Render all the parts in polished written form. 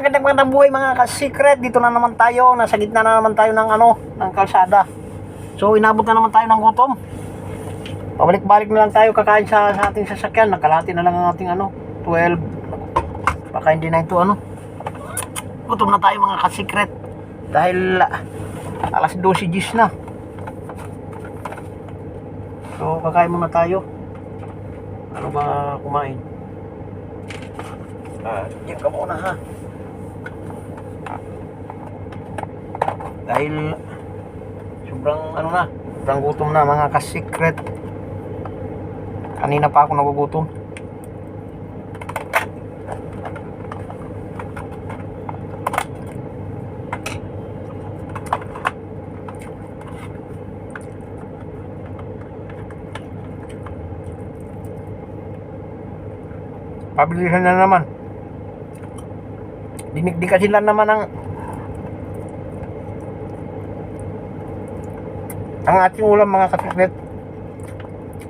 Magandang buhay mga ka-secret. Dito na naman tayo. Nasa gitna na naman tayo ng ng kalsada. So inabot na naman tayo ng gutom. Pabalik-balik na lang tayo kakain sa ating sasakyan. Nakalahati na lang ang ating 12. Baka hindi na ito Gutom na tayo mga ka-secret. Dahil alas 12 gis na. So kakain muna tayo. Ano ba kumain? Diyan ka muna ha. Dahil sobrang sobrang gutom na mga ka-secret. Kanina pa ako nagugutom. Pabilisan na naman. Dinikdikasin lang naman ang ating ulam mga ka-secret.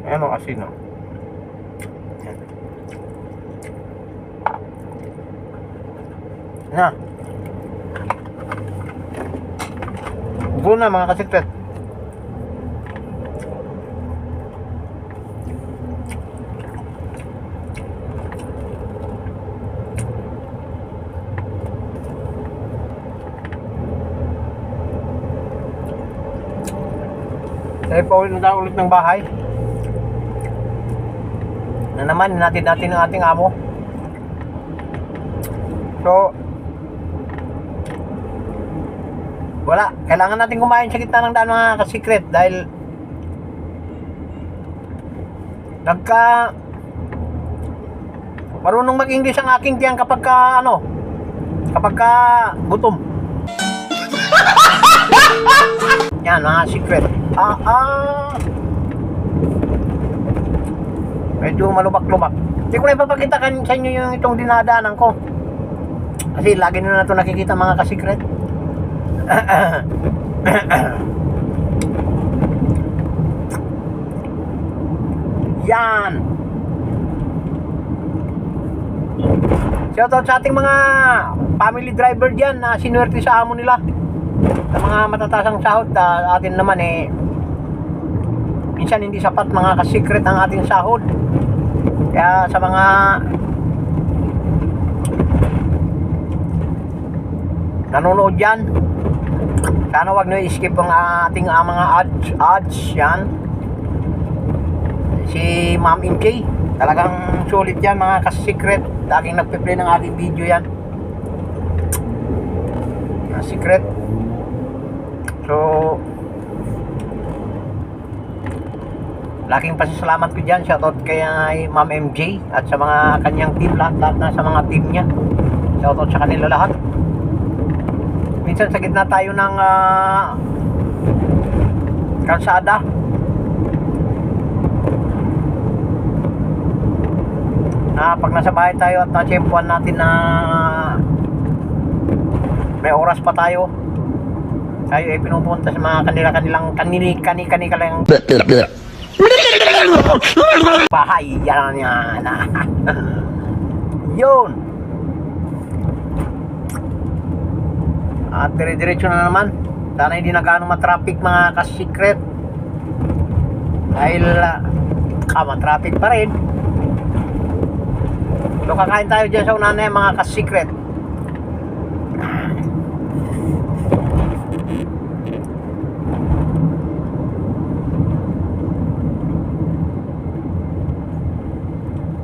Ayan asin na. Buo na mga ka-secret. Tayo pa ulit ng bahay. Na naman, natin ang ating amo. So, wala. Kailangan natin kumain sa gitna ng daan mga ka-secret. Dahil marunong mag-English ang aking tiyang kapag gutom. Yan mga secret. Medyo malubak-lubak. Hindi ko na ipapakita sa inyo yung itong dinadaanan ko. Kasi lagi na ito nakikita mga ka-secret. Yan. Shoutout sa ating mga family driver dyan na sinuwerte sa amo nila. Sa mga matatasang sahod, atin naman minsan hindi sapat mga ka-secret ang ating sahod. Kaya sa mga nanonood dyan, sana wag nyo i-skip ang ating mga ads yan. Si Ma'am MK, talagang sulit yan mga ka-secret. Laging nagpe-play ng ating video yan. Secret. So, laking pasasalamat ko dyan. Shoutout kay Ma'am MJ at sa mga kanyang team, lahat na sa mga team niya. Shoutout sa kanila lahat. Minsan sa gitna tayo ng kalsada. Pag nasa bahay tayo at natsyempuan natin na may oras pa tayo pinupunta sa mga kanilang bahay. Yan. Yun. At dire-diretso na naman. Sana hindi na gaano matraffic mga ka-secret. Dahil matraffic pa rin. So kakain tayo dyan sa unahan na mga ka-secret.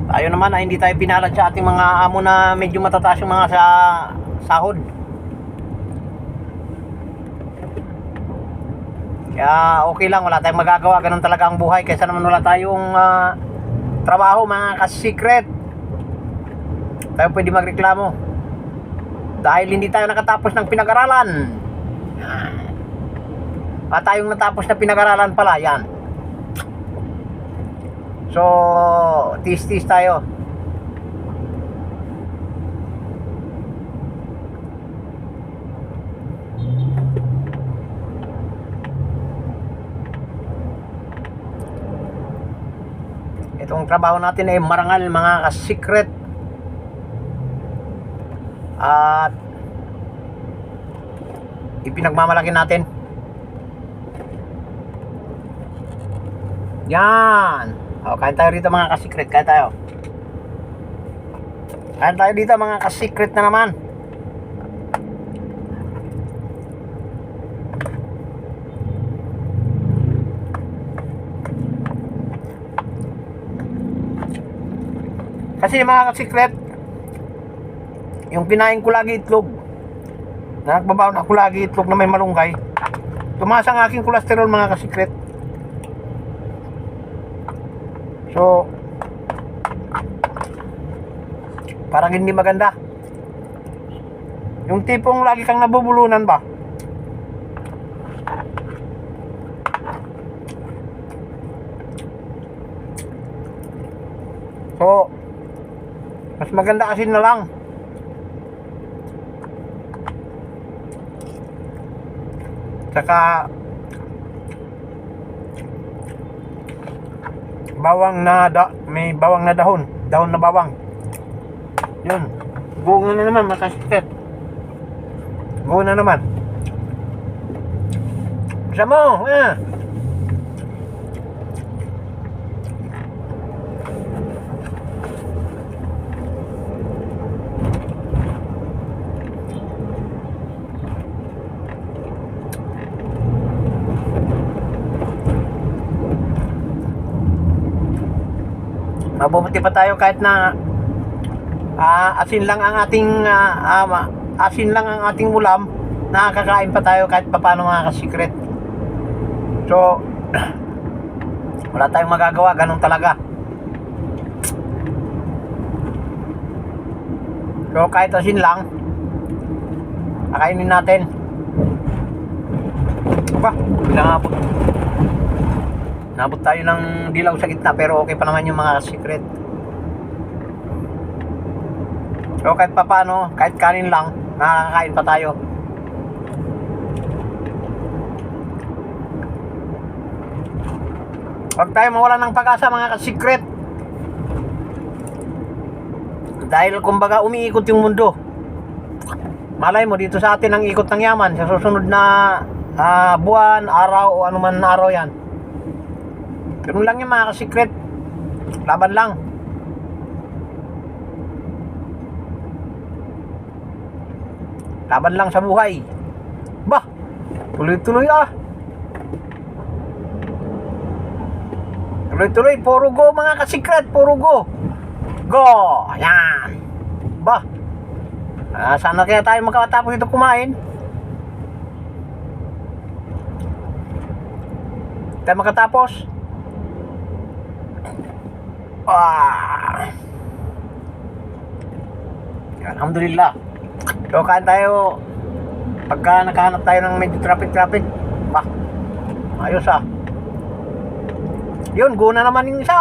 Tayo naman ay hindi tayo pinalad sa ating mga amo na medyo matataas yung mga sahod. Kaya okay lang, wala tayong magagawa. Ganun talaga ang buhay. Kaysa naman wala tayong trabaho mga ka-secret. Tayo pwede magreklamo dahil hindi tayo nakatapos ng pinag-aralan. At tayong natapos na pinag-aralan pala, yan. So, tis-tis tayo. Itong trabaho natin ay marangal mga ka-secret. at ipinagmamalaki natin. Yan. Kain tayo rito mga ka-secret. Kain tayo. Kain tayo dito mga ka-secret na naman. Kasi mga ka-secret, yung kinain ko lagi itlog, na nagbabaon ako lagi itlog na may malunggay, tumaas ang aking kolesterol mga ka-secret. So parang hindi maganda. Yung tipong lagi kang nabubulunan ba. So mas maganda asin na lang. Saka bawang na may bawang na dahon na bawang. Yun. Go na naman makasikat. Go na naman. Sama mo, mabubuti pa tayo kahit na asin lang ang ating ulam, nakakakain pa tayo kahit paano mga ka-secret. So wala tayong magagawa, ganun talaga. So kahit asin lang, kakainin natin. Aba, nabot tayo ng dilaw sa gitna, pero okay pa naman yung mga secret. So kahit paano, kahit kanin lang, nakakain pa tayo. Huwag tayo mawalan ng pag-asa mga ka-secret. Dahil kumbaga umiikot yung mundo. Malay mo dito sa atin ang ikot ng yaman sa susunod na buwan, araw o anuman na araw yan. Ganun lang yung mga ka-secret. Laban lang. Laban lang sa buhay. Bah, tuloy-tuloy Tuloy-tuloy, puro go mga ka-secret, puro go. Go, yan. Bah, sana kaya tayo makatapos ito kumain. Tayo makatapos. Alhamdulillah. So kain tayo. Pagka nakahanap tayo ng medyo traffic, bah, ayos yun, go na naman yung isa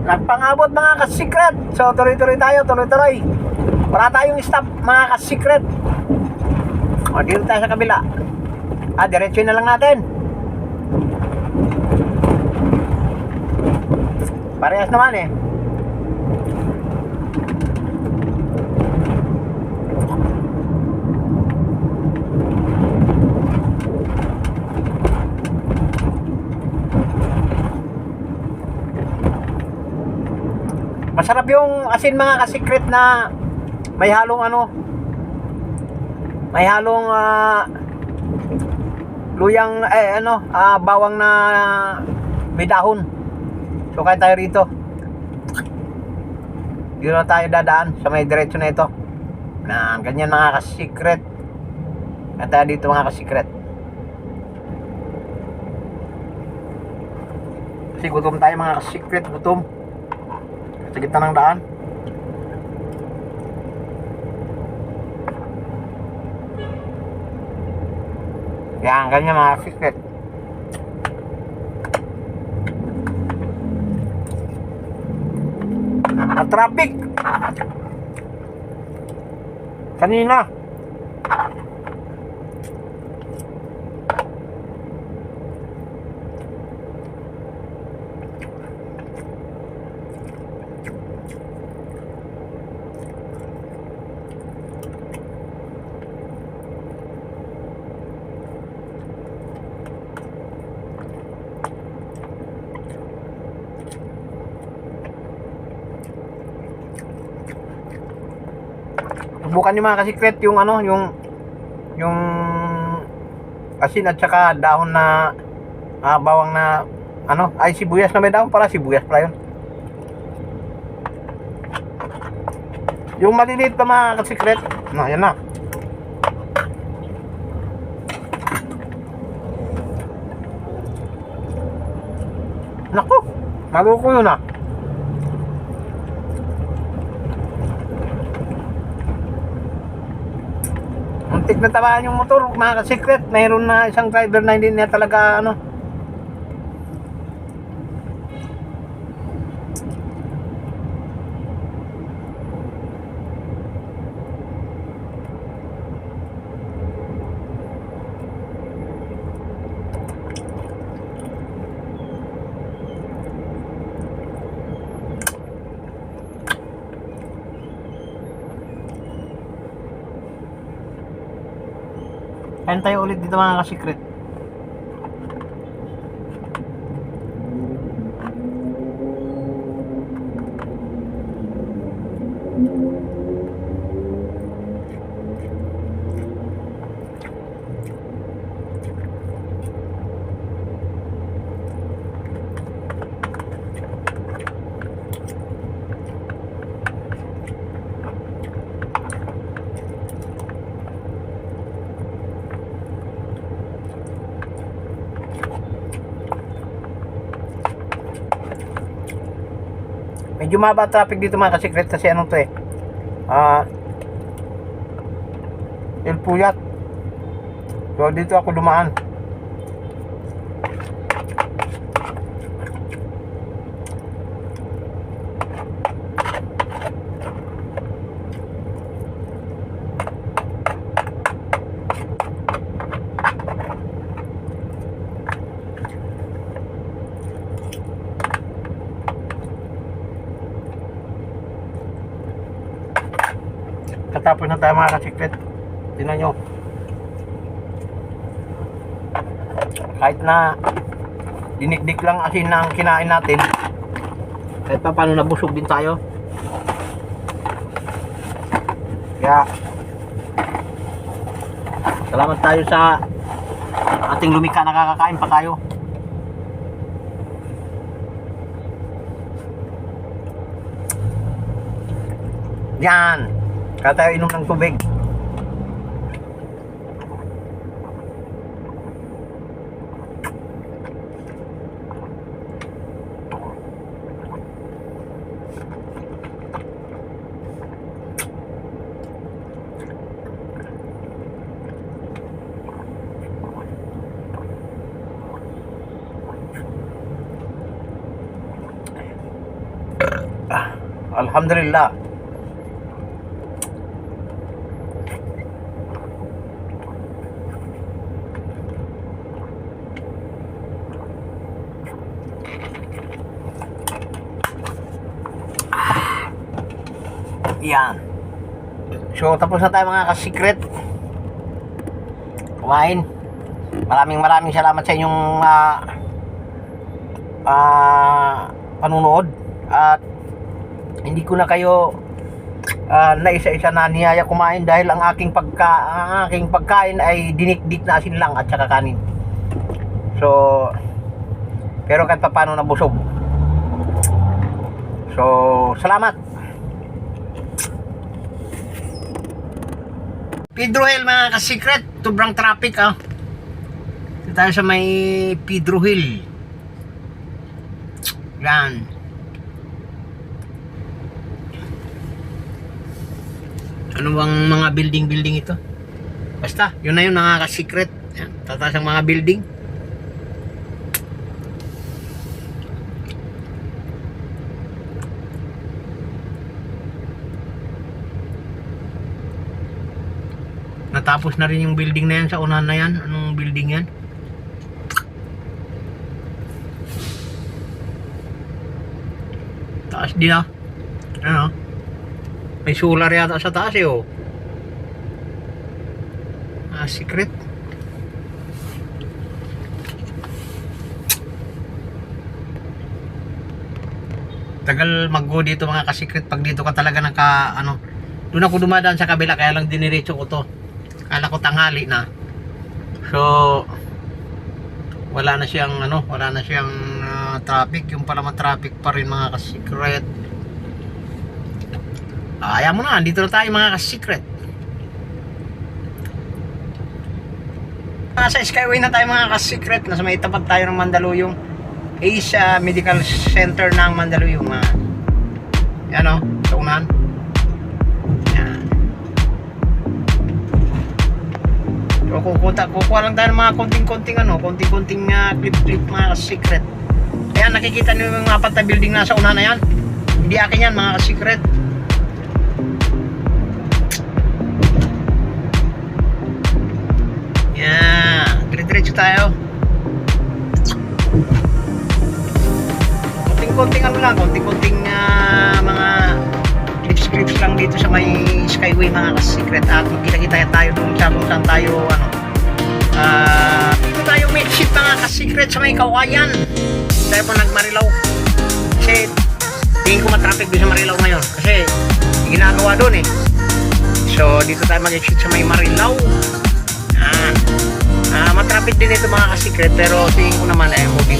nagpangabot mga ka-secret. So tuloy-tuloy tayo, tuloy-tuloy. Wala tayong stop mga ka-secret. Dito tayo sa kabila. Diretso na lang natin. Parehas naman Masarap yung asin mga ka-secret na may halong luyang bawang na may dahon. So kain tayo rito. Dito na tayo dadaan sa may diretso na ito. Ganyan mga ka-secret. Kain tayo dito mga ka-secret. Kasi gutom tayo mga ka-secret, gutom. Sa gitna ng daan. Yan, ganyan mga ka-secret. Traffic kanina. Subukan niyo mga ka-secret yung ano, yung asin at saka dahon na bawang na ano, ay sibuyas na may dahon pala, sibuyas pala yun. Yung maliliit na mga ka-secret, na yan na. Naku, maluko yun ah. Muntik na tamaan yung motor mga ka-secret. Mayroon na isang driver na hindi niya talaga ano. Kain tayo ulit dito mga ka-secret. Medyo maba traffic dito mga ka-secret kasi ano to eh. El Puyat. So dito ako dumaan. Katapos na tayo mga ka-secret. Tingnan nyo. Kahit na dinikdik lang asin ang kinain natin, kahit pa paano nabusog din tayo. Kaya salamat tayo sa ating lumika, nakakakain pa tayo. Yan. Kaya tayo inom ng tubig. Alhamdulillah. Yan. So tapos na tayo mga ka-secret kumain. Maraming salamat sa inyong panunood. At hindi ko na kayo naisa-isa na niyaya kumain dahil ang aking pagkain ay dinikdik na asin lang at saka kanin. So pero kahit pa paano nabusog. So salamat. Pedro Hill mga ka-secret, sobrang traffic Dito tayo sa may Pedro Hill. Yan. Ano bang mga building ito? Basta, yun na yun mga ka-secret. Yan, tataas ang mga building. Natapos na rin yung building na yan sa unahan na yan. Anong building yan? Taas din Ano? May solar yata sa taas secret. Tagal mag-go dito mga ka-secret pag dito ka talaga Doon ako dumadaan sa kabila, kaya lang diniretso ko to. Kala ko tanghali na. So, wala na siyang traffic. Yung pala traffic pa rin mga ka-secret. Ayaw mo na, dito na tayo mga ka-secret. Nasa Skyway na tayo mga ka-secret. Nasa may tapat tayo ng Mandaluyong Asia Medical Center ng Mandaluyong. Yan o, sa unahan. Yan. So, kukuha lang tayo ng mga konting-konting clip-clip mga ka-secret. Ayan, nakikita niyo yung apat na building na sa unahan na yan. Hindi akin yan mga ka-secret. Yan, dire-diretso tayo. Konting-konting mga clips lang dito sa may Skyway mga ka-secret. At magkita-kita tayo doon sa kung saan tayo dito tayo makeshift mga ka-secret sa may Kawayan. Tayo po nagmarilaw kasi tingin ko matraffic doon sa Marilao ngayon kasi ginagawa doon eh. So dito tayo mag-exit sa may Marilao. Matraffic din ito mga ka-secret, pero tingin ko naman ay moving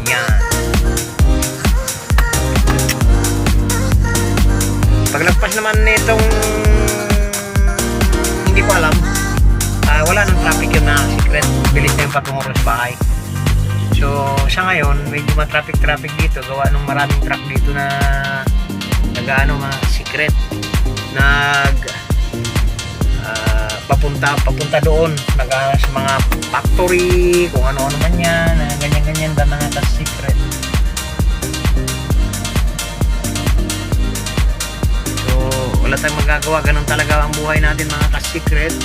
yan. Paglagpas naman nitong hindi ko alam, wala nang traffic yun mga ka-secret. Bilis na yung patungo sa bahay. So sa ngayon medyo matraffic dito, gawa ng maraming truck dito na nag-ano mga ka-secret, papunta doon sa mga factory, kung ano-ano man yan, ganyan-ganyan ba mga ka-secret. So wala tayong magagawa, ganun talaga ang buhay natin mga ka-secret.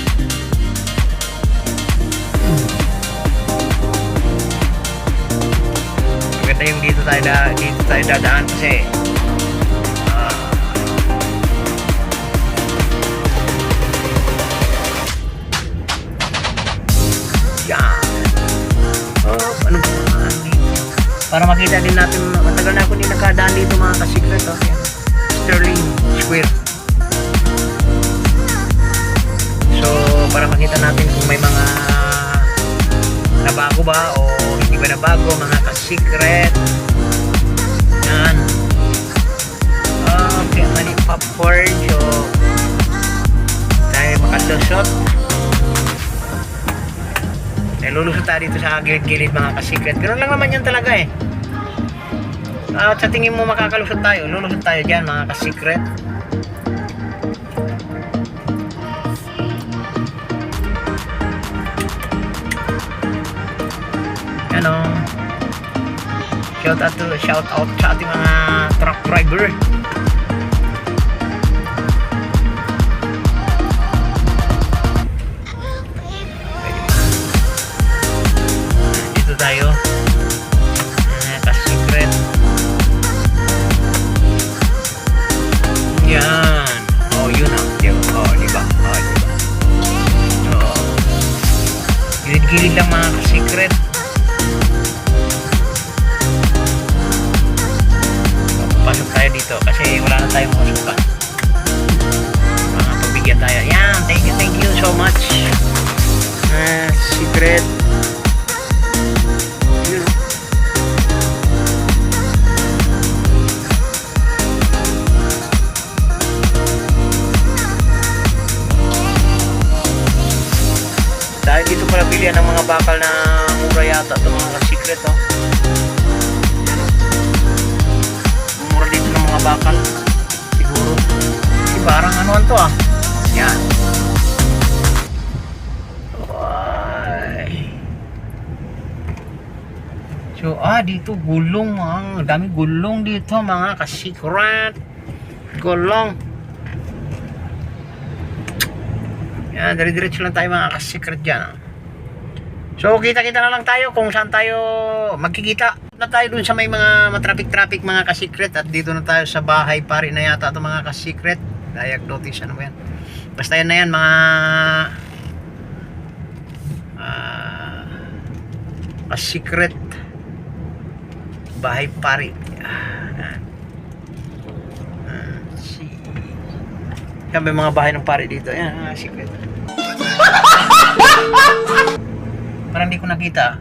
Maganda yung dito tayo dadaan kasi para makita din natin, matagal na ako din nakadaan dito mga ka-secret. Sterling Square. So para makita natin kung may mga nabago ba o hindi ba nabago mga ka-secret. Yan. Okay, mali popcorn. So tayo makalusot. Lulusot tayo dito sa gilid-gilid mga ka-secret. Ganoon lang naman yan talaga eh. At sa tingin mo makakalusot tayo, lulusot tayo dyan mga ka-secret. Ano, shout out sa ating mga truck driver. Tayo ka-secret. Yan. Yun diba? Gilid-gilid lang mga ka-secret. Pasok tayo dito kasi wala na tayong masukan. Pagbigyan tayo. Yan, thank you so much. Secret. Dahil dito pala bilihan ng mga bakal na mura yata ito mga ka-secret. Mura dito ng mga bakal siguro. Parang anuan to yan. So dito gulong, ang dami gulong dito mga ka-secret. Gulong. Yan, dire-diretso lang tayo mga ka-secret dyan. So kita-kita na lang tayo kung saan tayo magkikita. Na tayo dun sa may mga matraffic mga ka-secret. At dito na tayo sa bahay pari na yata ito mga ka-secret. Diagnosis, ano ba yan? Basta yan na yan mga ka-secret. Bahay pari. Yan may mga bahay ng pare dito. Yan, secret. Parang di ko nakita.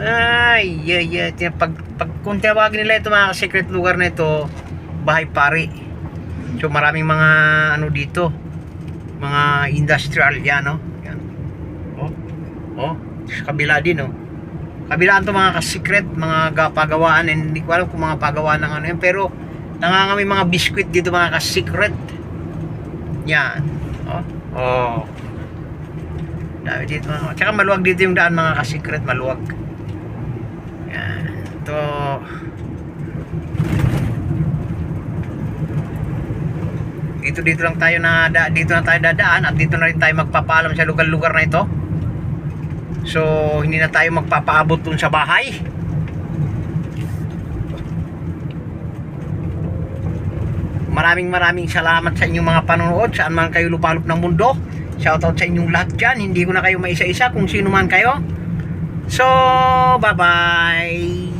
Ay, yeah. Pag kung tawagin nila ito mga secret lugar na ito, bahay pare. So maraming mga ano dito, mga industrial yan, no? Yan. Oh, sa kabila din, no? Kabilaan to mga secret, mga pagawaan, and hindi ko alam kung mga pagawaan ng ano yan, pero nangangami mga biskwit dito mga secret. Yan. Oh. Dami dito mga. Tsaka maluwag dito yung daan mga secret, maluwag. Yan. Ito. Dito lang tayo dadaan at dito na rin tayo magpapaalam sa lugar-lugar na ito. So, hindi na tayo magpapaabot dun sa bahay. Maraming salamat sa inyong mga panonood saan man kayo lupalop ng mundo. Shoutout sa inyong lahat dyan. Hindi ko na kayo maisa-isa kung sino man kayo. So, bye-bye.